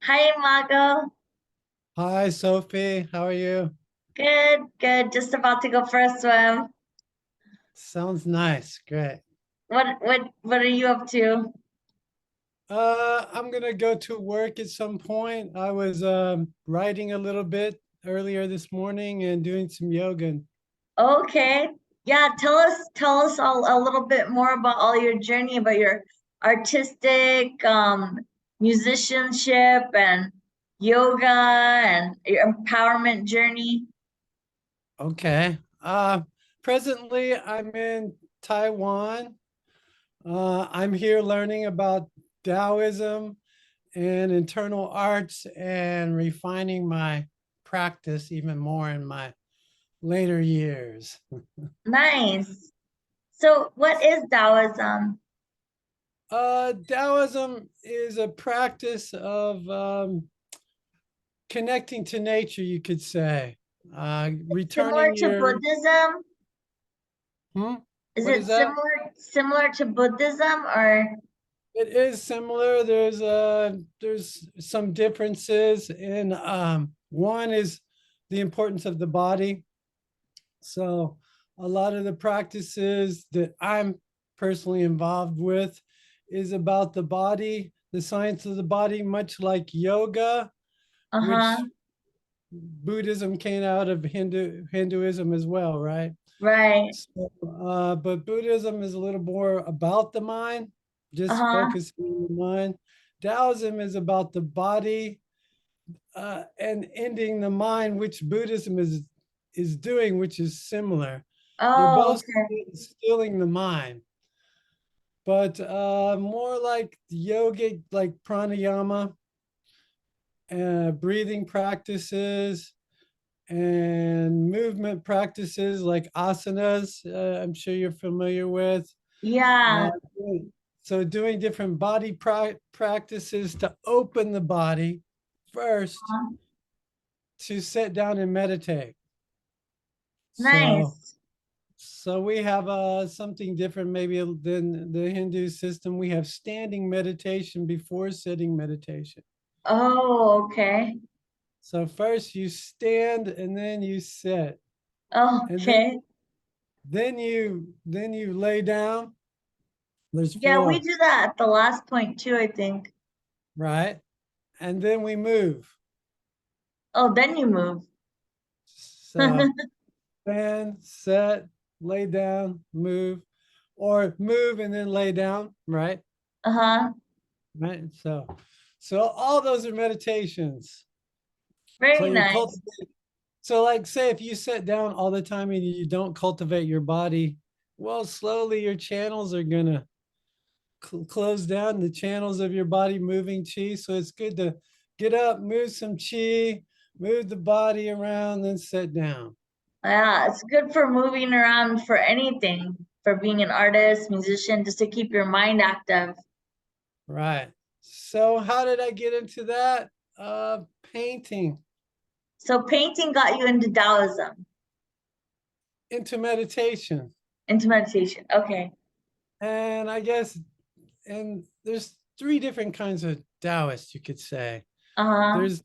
Hi, Imago. Hi, Sophie. How are you? Good, good. Just about to go for a swim. Sounds nice. Great. What are you up to? I'm gonna go to work at some point. I was writing a little bit earlier this morning and doing some yoga. Okay. Yeah, tell us a little bit more about all your journey, about your artistic musicianship and yoga and your empowerment journey. Okay. Presently I'm in Taiwan. I'm here learning about Taoism and internal arts and refining my practice even more in my later years. Nice. So, what is Taoism? Taoism is a practice of connecting to nature, you could say. Similar Returning to your, Buddhism? hmm? Is What it is that? similar to Buddhism or It is similar. There's some differences in one is the importance of the body. So a lot of the practices that I'm personally involved with is about the body, the science of the body, much like yoga, uh-huh, which Buddhism came out of Hinduism as well, right? right. So, but Buddhism is a little more about the mind, just Uh-huh. focusing on the mind. Taoism is about the body and ending the mind, which Buddhism is doing, which is similar. They're Oh, both okay. stilling the mind, but more like yogic, like pranayama, breathing practices, and movement practices like asanas. I'm sure you're familiar with. Uh, Yeah. so doing different body practices to open the body first to sit down and meditate. So Nice. so we have something different maybe than the Hindu system. We have standing meditation before sitting meditation. Oh, okay. So first you stand and then you sit. Oh, And okay. then you lay down. There's Yeah, we four, do that at the last point too, I think. right? And then we move. Oh, then you move. So stand, set, lay down, move, or move and then lay down, right? Uh-huh. Right. So all those are meditations. So Very you're nice. cultivating. So like say if you sit down all the time and you don't cultivate your body, well, slowly your channels are gonna close down the channels of your body moving chi. So it's good to get up, move some chi, move the body around, then sit down. Yeah, it's good for moving around for anything, for being an artist, musician, just to keep your mind active. Right. So how did I get into that? Painting, So painting got you into Taoism, into meditation. into meditation. Okay. And I guess, and there's three different kinds of Taoists, you could say. Uh-huh. There's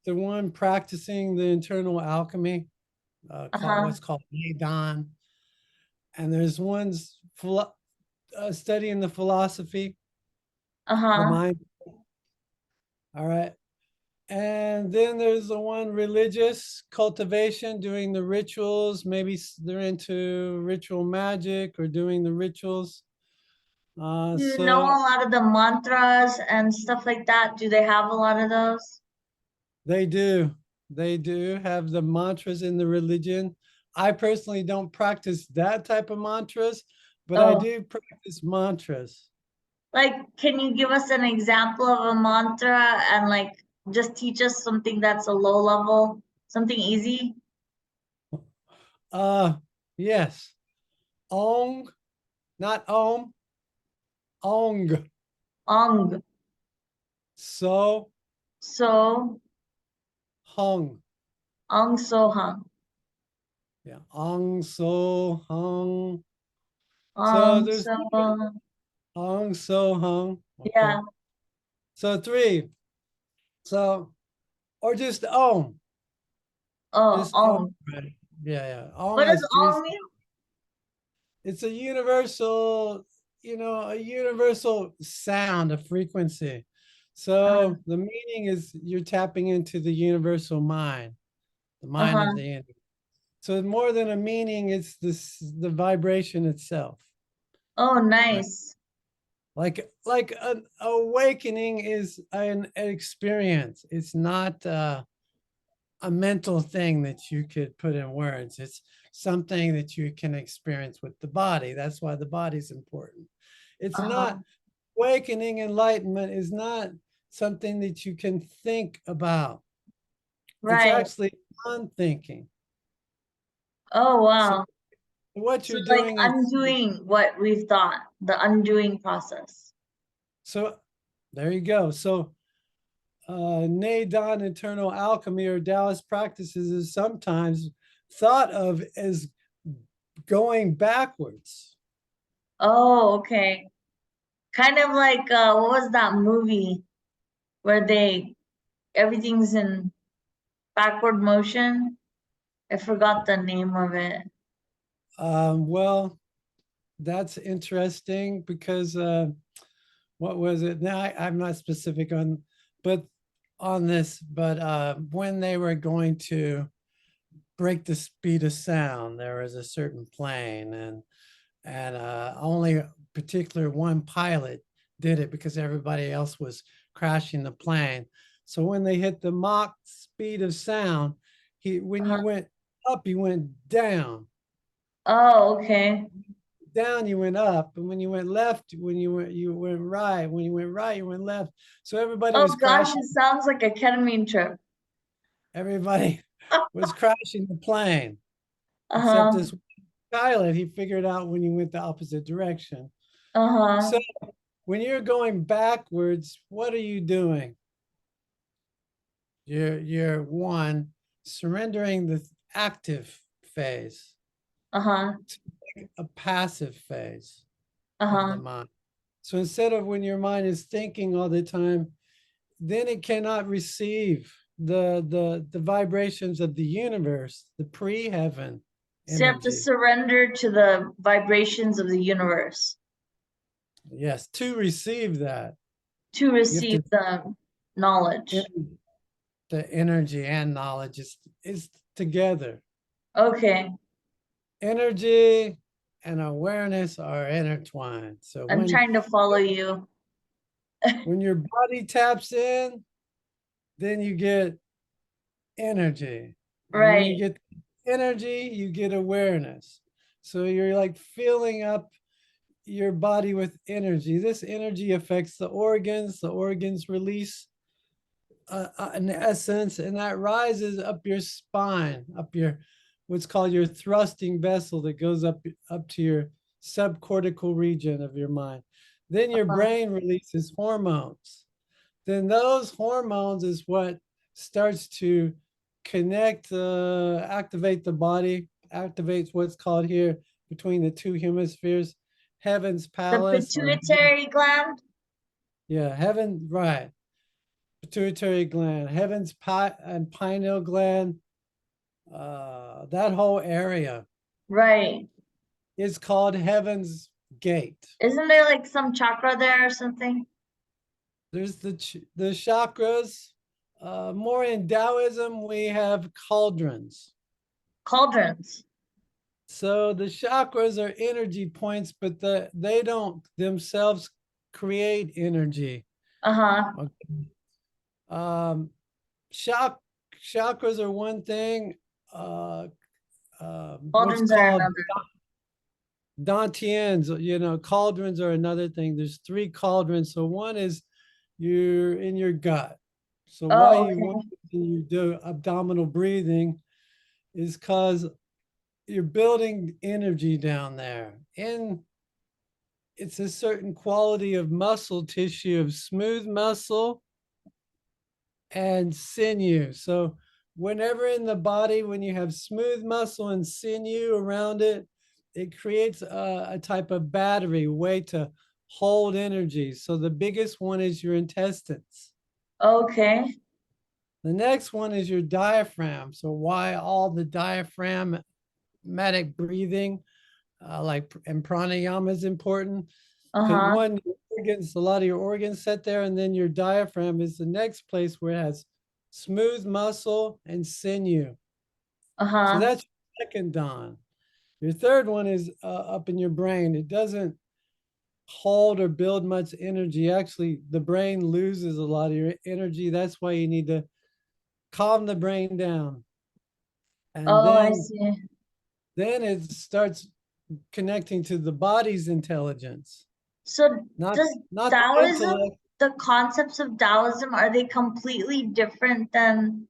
the one practicing the internal alchemy, called Uh-huh. what's called Dan, and there's one's studying the philosophy, the Uh-huh. mind. All right. And then there's the one religious cultivation, doing the rituals. Maybe they're into ritual magic or doing the rituals. Do you know So a lot of the mantras and stuff like that? Do they have a lot of those? they do. They do have the mantras in the religion. I personally don't practice that type of mantras, but I Oh, do practice mantras. like, can you give us an example of a mantra and like just teach us something that's a low level, something easy? Uh yes. Ong, not om, ong. Ong. So So, hung. Ong So Hung. Yeah. Ong so hung. So Ong there's So Hung. Ong so hung. Okay. Yeah. So three. So, or just Om. Oh, Just Om. Om. Right? Yeah, yeah. Om What does has three. Om mean? It's a universal, a universal sound, a frequency. Uh-huh. So the meaning is you're tapping into the universal mind, the mind of Uh-huh. the universe. So more than a meaning, it's the vibration itself. Oh, Right? nice. Like an awakening is an experience. It's not a mental thing that you could put in words. It's something that you can experience with the body. That's why the body's important. It's Uh-huh. not awakening, enlightenment is not something that you can think about. It's Right. actually unthinking. Oh, So wow. what So you're like doing is undoing what we've thought, the undoing process. so there you go. So Ne Dan internal alchemy or Taoist practices is sometimes thought of as going backwards. Oh, okay. Kind of like what was that movie where they everything's in backward motion? I forgot the name of it. Well, that's interesting because what was it? Now I'm not specific on, but on this, but when they were going to break the speed of sound, there was a certain plane, and only particular one pilot did it because everybody else was crashing the plane. So when they hit the Mach speed of sound, when Uh-huh. you went up, you went down. Oh, okay. Down, you went up, and when you went left, you went right. When you went right, you went left. So everybody Oh was gosh, crashing. it sounds like a ketamine trip. Everybody was crashing the plane, except Uh-huh. this pilot. He figured out when you went the opposite direction. Uh-huh. So when you're going backwards, what are you doing? You're one surrendering the active phase, Uh-huh. a passive phase of the Uh-huh. mind. So instead of when your mind is thinking all the time, then it cannot receive the vibrations of the universe, the pre-heaven So you have to energy. surrender to the vibrations of the universe Yes, to receive that, to you have receive to the knowledge. the energy and knowledge is together. Okay. Energy and awareness are intertwined. So I'm trying to follow you. when your body taps in, then you get energy. And when you Right. get energy, you get awareness. So you're like filling up your body with energy. This energy affects the organs release an essence, and that rises up your spine, up your what's called your thrusting vessel that goes up to your subcortical region of your mind. Then your Uh-huh. brain releases hormones. Then those hormones is what starts to connect, activate the body, activates what's called here between the two hemispheres, heaven's The palace or pituitary gland. yeah, heaven, right. Pituitary gland, heaven's and pineal gland, that whole area Right. is called heaven's gate. Isn't there like some chakra there or something? There's the chakras. More in Taoism, we have cauldrons. Cauldrons. So the chakras are energy points, but they don't themselves create energy. Uh-huh. Okay. Um, chak chakras are one thing. Uh, what's Cauldrons are called another. dantians, cauldrons are another thing. There's three cauldrons. So one is you're in your gut. So why Oh, when okay. you do abdominal breathing is because you're building energy down there. And it's a certain quality of muscle tissue, of smooth muscle and sinew. So whenever in the body, when you have smooth muscle and sinew around it, it creates a type of battery way to hold energy. So the biggest one is your intestines. Okay. The next one is your diaphragm. So why all the diaphragmatic breathing, and pranayama is important because Uh-huh. one, your organs, a lot of your organs set there, and then your diaphragm is the next place where it has smooth muscle and sinew. So Uh-huh. that's your second dawn. Your third one is up in your brain. It doesn't hold or build much energy. Actually, the brain loses a lot of your energy. That's why you need to calm the brain down. And Oh, I see. then it starts connecting to the body's intelligence, So not does not the Taoism, intellect. the concepts of Taoism, are they completely different than,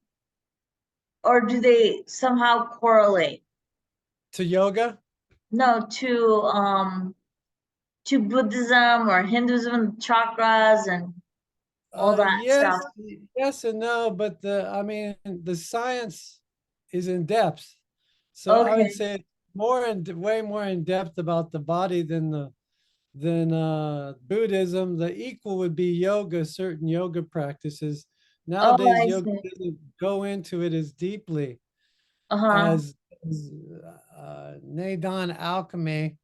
or do they somehow correlate? To yoga. No, to Buddhism or Hinduism, chakras and all that Yes, stuff. yes and no, but I mean, the science is in depth. So I would Okay. say it's way more in depth about the body than Buddhism. The equal would be yoga, certain yoga practices. Oh, Nowadays, I yoga see. doesn't go into it as deeply Uh-huh. as Naidan alchemy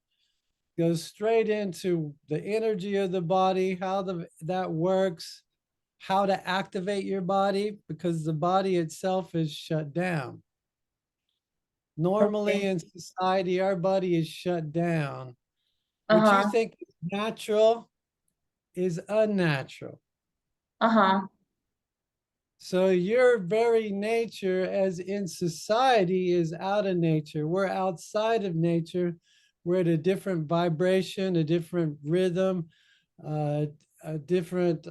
goes straight into the energy of the body, how that works, how to activate your body, because the body itself is shut down. Normally Okay. in society, our body is shut down. What you Uh-huh. think is natural is unnatural. Uh-huh. So your very nature, as in society, is out of nature. We're outside of nature. We're at a different vibration, a different rhythm, uh, a different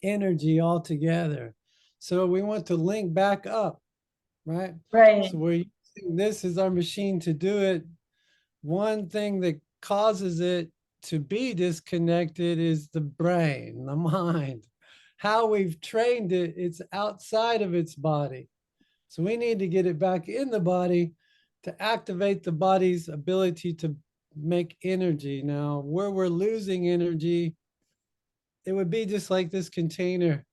energy altogether. So we want to link back up, right? Right. So we're using this as our machine to do it. One thing that causes it to be disconnected is the brain, the mind. How we've trained it, it's outside of its body. So we need to get it back in the body to activate the body's ability to make energy. Now, where we're losing energy, it would be just like this container.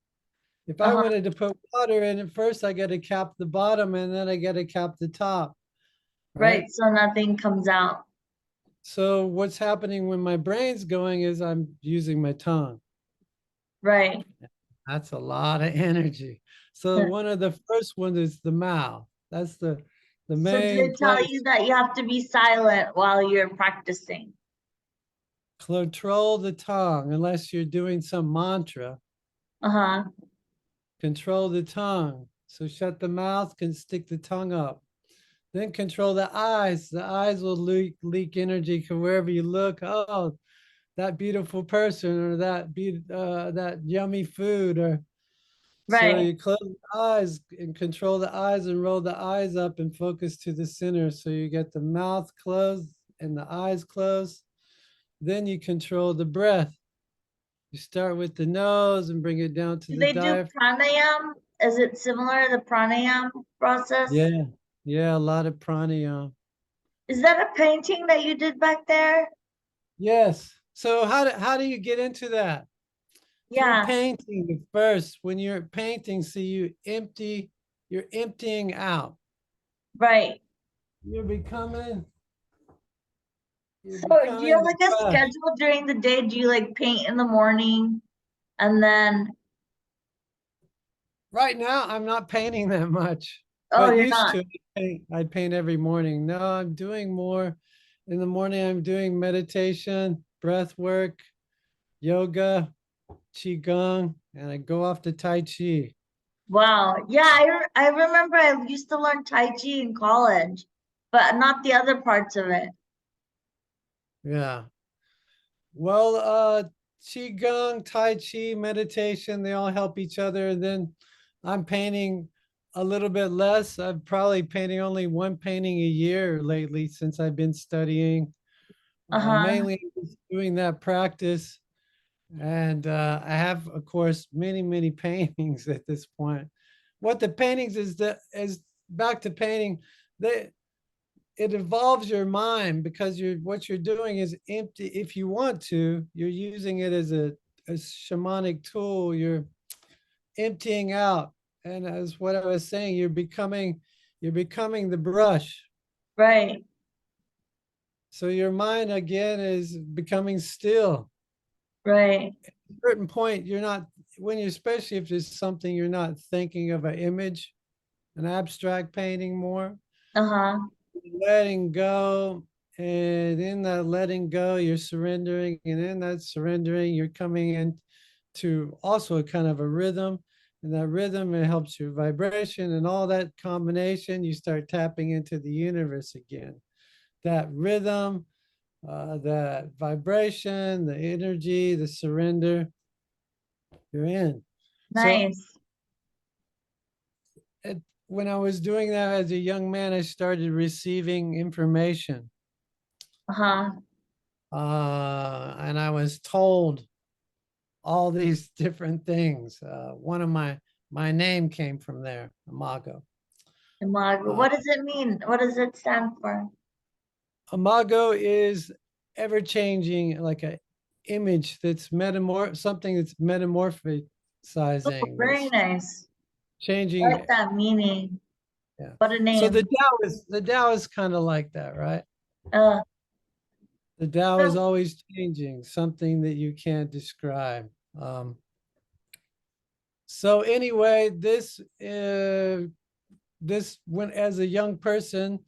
If I Uh-huh. wanted to put water in it, first I got to cap the bottom and then I got to cap the top, right? Right. So nothing comes out. So what's happening when my brain's going is I'm using my tongue. Right. That's a lot of energy. So one of the first ones is the mouth. That's the So do main they tell you place. that you have to be silent while you're practicing? Control the tongue unless you're doing some mantra. Uh-huh. Control the tongue. So shut the mouth, can stick the tongue up. Then control the eyes. The eyes will leak energy from wherever you look. Oh, that beautiful person, or that yummy food, or so Right. you close the eyes and control the eyes and roll the eyes up and focus to the center. So you get the mouth closed and the eyes closed. Then you control the breath. You start with the nose and bring it down to Do the they do diaphragm. pranayam? Is it similar to the pranayam process? Yeah, yeah, a lot of pranayama. Is that a painting that you did back there? Yes. So how do you get into that? Through Yeah, painting first. When you're painting, so you're emptying out. right. You're becoming, you're So do you becoming have the like a brush. schedule during the day? Do you like paint in the morning and then, Right now, I'm not painting that much, oh, but you're used not? to I'd paint every morning. No, I'm doing more in the morning. I'm doing meditation, breath work, yoga, qigong, and I go off to Tai Chi. Wow. Yeah, I remember I used to learn Tai Chi in college, but not the other parts of it. Yeah. Well, qigong, tai chi, meditation, they all help each other. And then I'm painting a little bit less. I'm probably painting only one painting a year lately since I've been studying. Uh-huh. Mainly just doing that practice. And I have, of course, many paintings at this point. What the paintings is back to painting. They it involves your mind because what you're doing is empty. If you want to, you're using it as a shamanic tool. emptying out. And as what I was saying, you're becoming the brush. Right. So your mind again is becoming still. Right. At a certain point, you're not, when you, especially if it's something you're not thinking of an image, an abstract painting more, Uh-huh. letting go. And in that letting go, you're surrendering. And in that surrendering, you're coming into also a kind of a rhythm. And that rhythm, it helps your vibration and all that combination. You start tapping into the universe again. That rhythm, that vibration, the energy, the surrender, you're in. So Nice. when I was doing that as a young man, I started receiving information. Uh-huh. And I was told all these different things. One of my name came from there, Imago. Imago. Uh, What does it mean? What does it stand for? Imago is ever changing, like a image that's something that's Oh, metamorphosizing, very that's nice. I changing. like that meaning. Yeah. What a So name. The Tao is kind of like that, right? Uh, The Tao is so always changing, something that you can't describe. Um, so anyway, this when as a young person,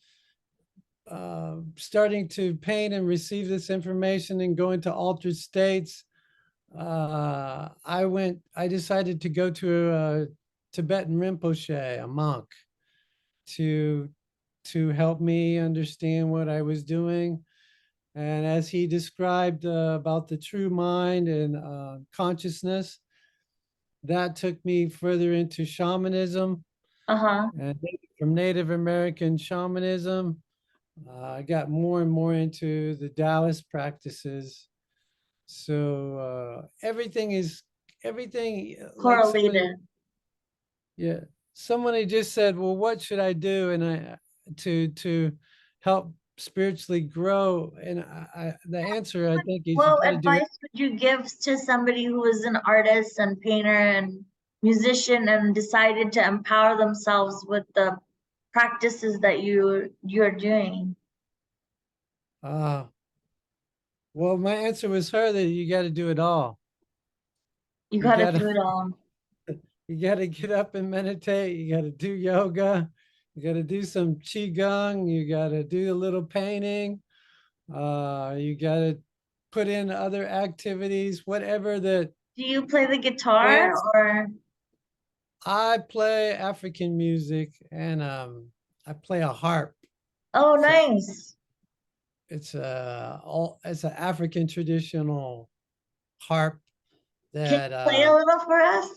starting to paint and receive this information and go into altered states, I decided to go to a Tibetan Rinpoche, a monk, to help me understand what I was doing. And as he described about the true mind and consciousness, that took me further into shamanism. uh-huh. And from Native American shamanism, I got more and more into the Taoist practices. So everything, like somebody, Correlated. yeah, someone had just said, well, what should I do? And to help spiritually grow. And the answer I think is you What got to do it. advice would you give to somebody who is an artist and painter and musician and decided to empower themselves with the practices that you're doing? Uh, well, my answer was her that you got to do it all. You You got to got to do it all. you got to get up and meditate. You got to do yoga. You got to do some qigong. You got to do a little painting. You got to put in other activities, whatever that Do you play the guitar dance. or? I play African music and I play a harp. Oh, It's a nice. it's an African traditional harp Can that you play a little for us?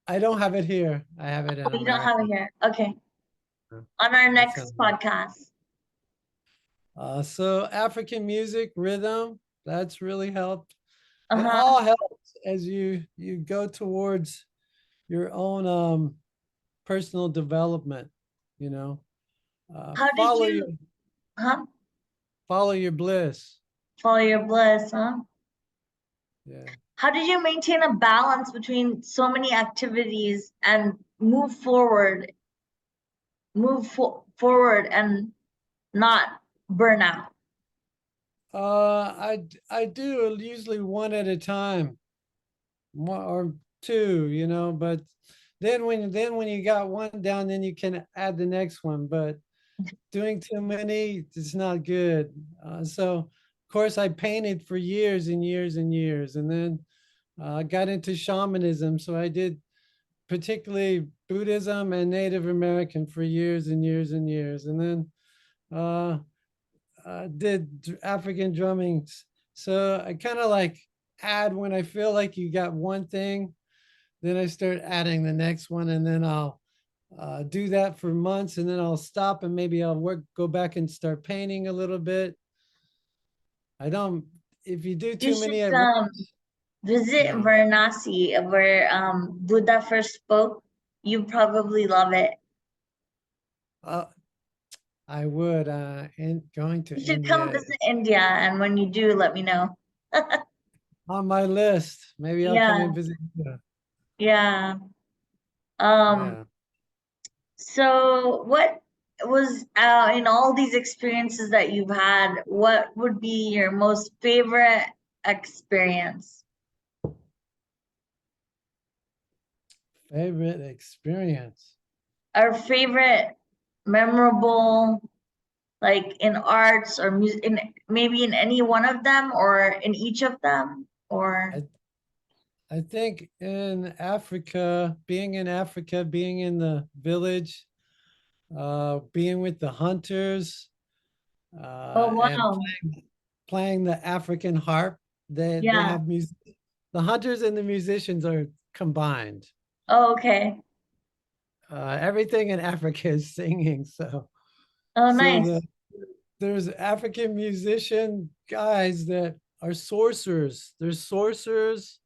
I don't have it here. I have it in Oh, you don't have it America. here. Okay. On our It's in next podcast. So African music, rhythm, that's really helped. It Uh-huh. all helps as you go towards your own personal development, you know. How did you, huh? Follow your bliss. Follow your bliss, huh? Yeah. How did you maintain a balance between so many activities and forward and not burn out? I do usually one at a time, one or two, you know, but then when you got one down, then you can add the next one. But doing too many, it's not good. So of course I painted for years and years and years, and then got into shamanism. So I did particularly Buddhism and Native American for years and years and years, and then uh, did African drumming. So I kind of like add when I feel like you got one thing, then I start adding the next one, and then I'll do that for months, and then I'll stop and maybe I'll go back and start painting a little bit. I don't, if you do You too should many at once, visit no. Varanasi where Buddha first spoke. You probably love it. Uh, I would, going to You should come India visit India, and when you do, let me know. on my list. Maybe I'll come Yeah, and visit you. yeah. Um, Yeah. so what was in all these experiences that you've had, what would be your most favorite experience Favorite experience. or favorite memorable, like in arts or music, in maybe in any one of them or in each of them, or I I think in Africa, being in Africa, being in the village, being with the hunters, oh and wow, playing the African harp. They yeah, have music. The hunters and the musicians are combined. oh okay, Everything in Africa is singing. So oh so nice, there's African musician guys that are sorcerers. There's sorcerers,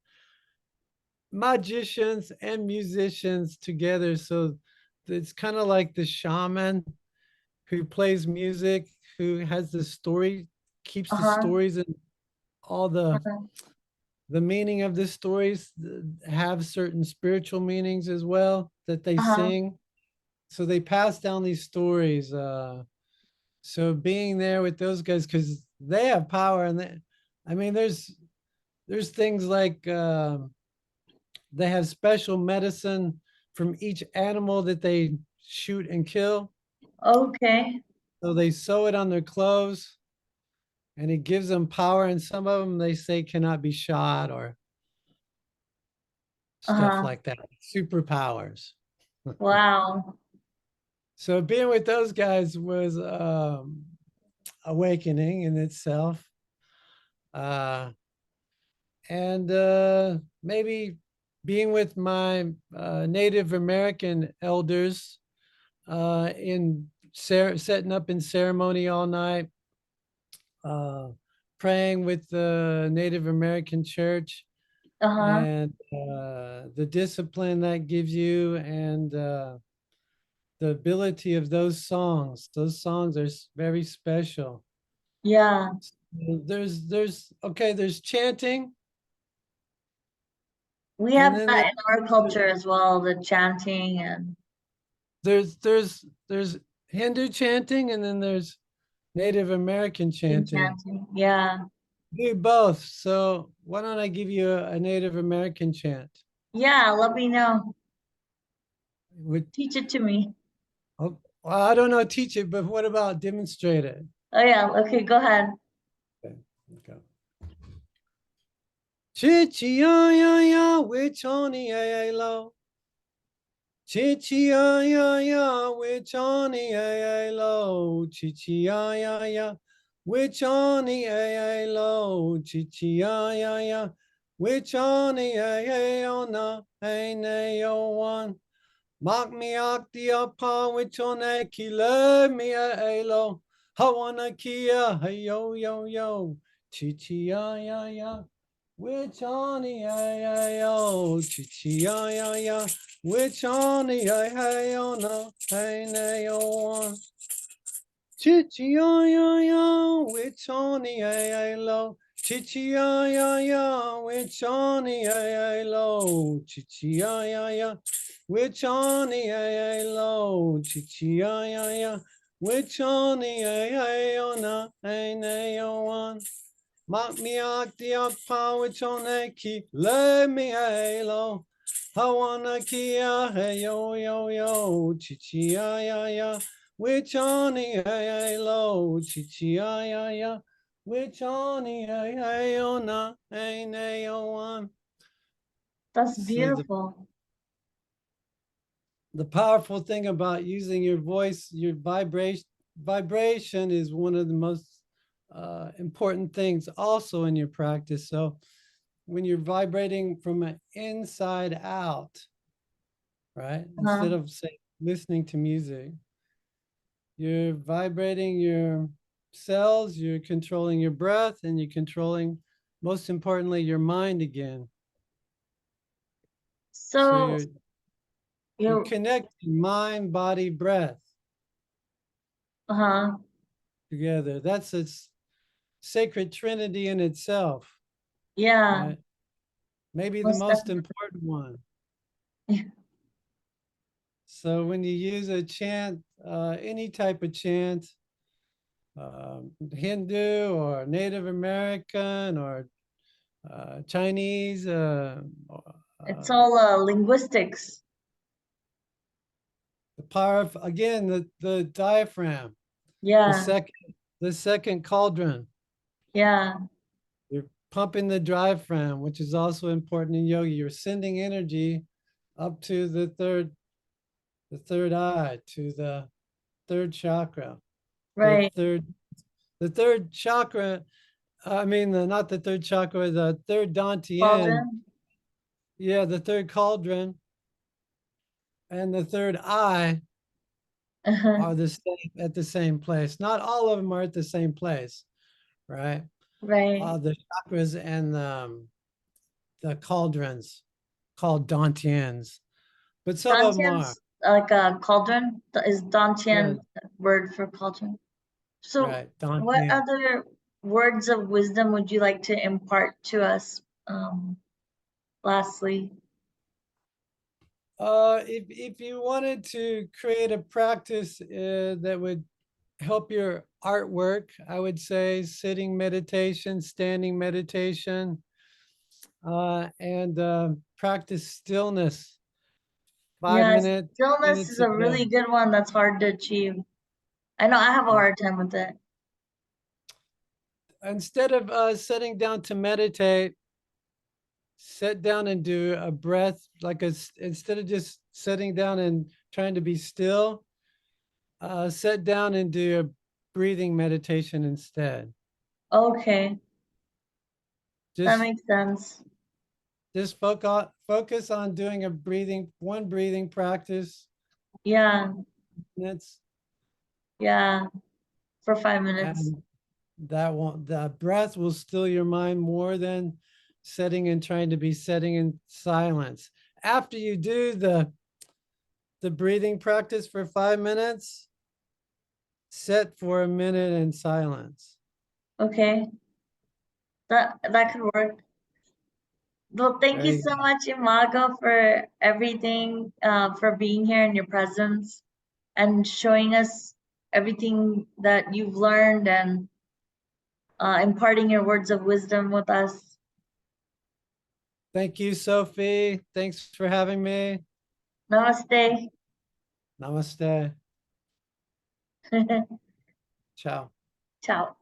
magicians, and musicians together. So it's kind of like the shaman who plays music, who has the story, keeps the uh-huh, stories and all uh-huh, the meaning of the stories have certain spiritual meanings as well that they uh-huh, sing. So they pass down these stories. So being there with those guys, because they have power, and I mean, there's things like they have special medicine from each animal that they shoot and kill. okay, So they sew it on their clothes, and it gives them power. And some of them they say cannot be shot or stuff uh-huh, like that. Superpowers. wow, So being with those guys was awakening in itself. Uh, and maybe being with my Native American elders in setting up in ceremony all night, uh, praying with the Native American church, uh-huh, and the discipline that gives you, and the ability of those songs. Those songs are very special. yeah, There's okay, there's chanting, we and have then that in our culture as well, the chanting and there's Hindu chanting, and then there's Native American chanting. chanting, yeah, Do both. So why don't I give you a Native American chant? yeah, let me know, With teach it to me. oh, well, I don't know, teach it, but what about demonstrate it? Oh yeah, okay, go ahead. Okay, go. Chichi ya ya ya, which on ya lo. Chichi ya ya ya, which on ya lo. Chichi ya ya ya, which on ya lo. Chichi ya ya ya, which on ya ona. Hey na yo one. Mark me out the upon which on a kilo me a lo. Hawana kia, hey yo yo yo. Chichi ya ya ya. Which on the yo, chichi ya ya ya. Which on the yo no, hey na yo one. Chichi ya ya ya. Which on the lo. Chichi ya ya ya. Which on the lo. Chichi ya ya ya. Which on the lo. Chichi ya ya ya. Which on the yo no, hey na yo one. Mark me out the upon which on a key, let me halo. I wanna kia, hey yo yo yo, chichi ya ya ya. Which on the halo, chichi ya ya ya. Which on the halo na, hey na yo one. That's So beautiful. the powerful thing about using your voice, your vibration is one of the most important things also in your practice. So when you're vibrating from an inside out, right? Instead Uh-huh. of say listening to music, you're vibrating your cells, you're controlling your breath, and you're controlling, most importantly, your mind again. So So you're you, connecting mind, body, breath uh-huh, together. That's its sacred trinity in itself, yeah, right? Maybe the most most definitely. important one. So when you use a chant, any type of chant, Hindu or Native American or Chinese, It's all linguistics. the power of, again, the diaphragm, the Yeah, second cauldron. yeah, You're pumping the diaphragm, which is also important in yoga. You're sending energy up to the third eye, to the third chakra. The right. third chakra, I mean, not the third chakra, the third dantian. Cauldron. Yeah, the third cauldron and the third eye are the same at the same place. Not all of them are at the same place, right? Right. The chakras and the cauldrons called dantians, but some of them are. Dantian's like a cauldron. Is Yeah, Dantian word for cauldron? So, right, what dantian. other words of wisdom would you like to impart to us? Lastly, If you wanted to create a practice that would help your artwork, I would say sitting meditation, standing meditation, and practice stillness. Five yes, minutes, stillness minutes is a a day. really good one that's hard to achieve. I know I have a Yeah. hard time with it. Instead of sitting down to meditate, sit down and do a breath, instead of just sitting down and trying to be still, sit down and do a breathing meditation instead. Okay, that Just makes sense. just focus on doing one breathing practice. Yeah, Minutes, yeah, for 5 minutes. and that breath will still your mind more than sitting in silence. After you do the breathing practice for 5 minutes, sit for a minute in silence. Okay, that could work. Well, thank There you you so go. much, Imago, for everything, for being here in your presence and showing us everything that you've learned and imparting your words of wisdom with us. Thank you, Sophie. Thanks for having me. Namaste. Namaste. Ciao. Ciao.